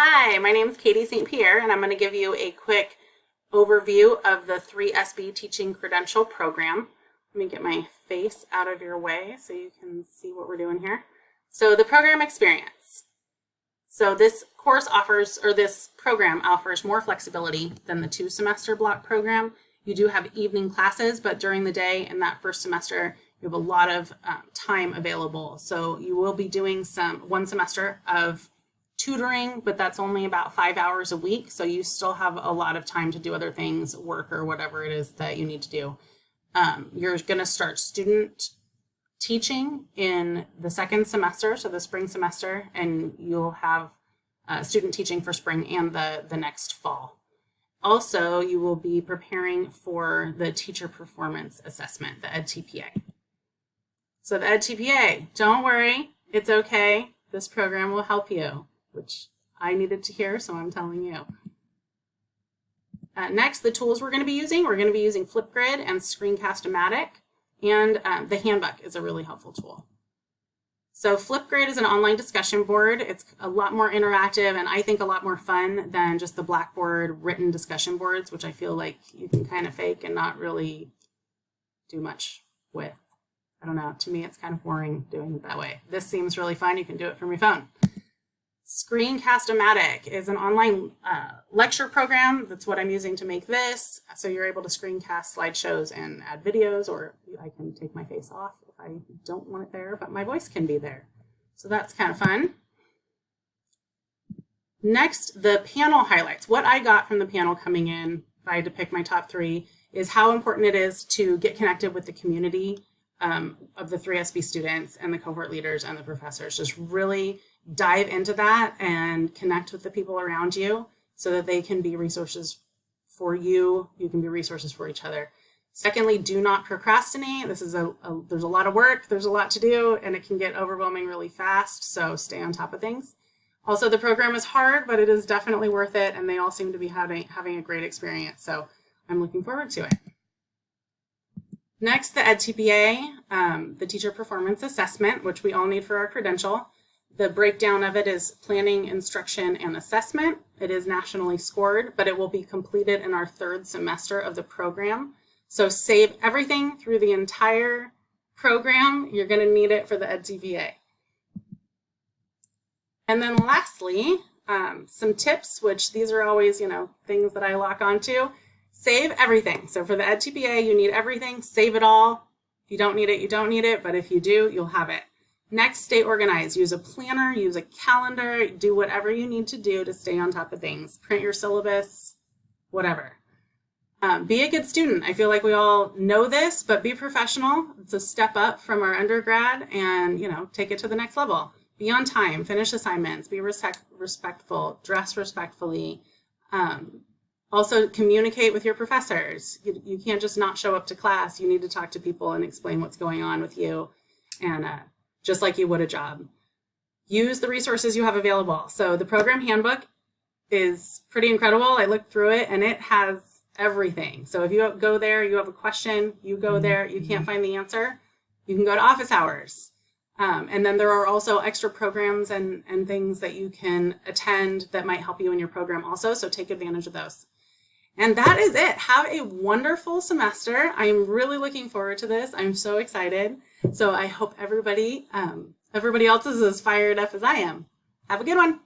Hi, my name is Katie St. Pierre, and I'm going to give you a quick overview of the 3SB Teaching Credential program. Let me get my face out of your way so you can see what we're doing here. So the program experience. So this course offers, or this program offers more flexibility than the 2-semester block program. You do have evening classes, but during the day in that first semester, you have a lot of time available. So you will be doing one semester of tutoring, but that's only about 5 hours a week. So you still have a lot of time to do other things, work or whatever it is that you need to do. You're going to start student teaching in the second semester, so the spring semester, and you'll have student teaching for spring and the next fall. Also, you will be preparing for the teacher performance assessment, the EdTPA. So the EdTPA, don't worry, it's okay. This program will help you, which I needed to hear, so I'm telling you. Next, the tools we're going to be using Flipgrid and ScreencastOMatic, and the handbook is a really helpful tool. So Flipgrid is an online discussion board. It's a lot more interactive and I think a lot more fun than just the Blackboard written discussion boards, which I feel like you can kind of fake and not really do much with. I don't know, to me it's kind of boring doing it that way. This seems really fun. You can do it from your phone. ScreencastOMatic is an online lecture program. That's what I'm using to make this. So you're able to screencast slideshows and add videos, or I can take my face off if I don't want it there, but my voice can be there. So that's kind of fun. Next, the panel highlights. What I got from the panel coming in, if I had to pick my top 3, is how important it is to get connected with the community of the 3SB students and the cohort leaders and the professors. Just really dive into that and connect with the people around you so that they can be resources for you. You can be resources for each other. Secondly, do not procrastinate. This is there's a lot of work, there's a lot to do, and it can get overwhelming really fast. So stay on top of things. Also, the program is hard, but it is definitely worth it, and they all seem to be having a great experience. So I'm looking forward to it. Next, the EdTPA, the Teacher Performance Assessment, which we all need for our credential. The breakdown of it is planning, instruction, and assessment. It is nationally scored, but it will be completed in our 3rd semester of the program. So save everything through the entire program. You're going to need it for the EdTPA. And then lastly, some tips, which these are always, things that I lock onto. Save everything. So for the EdTPA, you need everything. Save it all. If you don't need it, you don't need it. But if you do, you'll have it. Next, stay organized. Use a planner, use a calendar, do whatever you need to do to stay on top of things. Print your syllabus, whatever. Be a good student. I feel like we all know this, but be professional. It's a step up from our undergrad and, take it to the next level. Be on time, finish assignments, be respectful, dress respectfully. Also, communicate with your professors. You can't just not show up to class. You need to talk to people and explain what's going on with you, and just like you would a job. Use the resources you have available. So the program handbook is pretty incredible. I looked through it, and it has everything. So if you go there, you have a question, you go there, you can't find the answer, you can go to office hours. And then there are also extra programs and things that you can attend that might help you in your program also. So take advantage of those. And that is it. Have a wonderful semester. I'm really looking forward to this. I'm so excited. So I hope everybody else is as fired up as I am. Have a good one.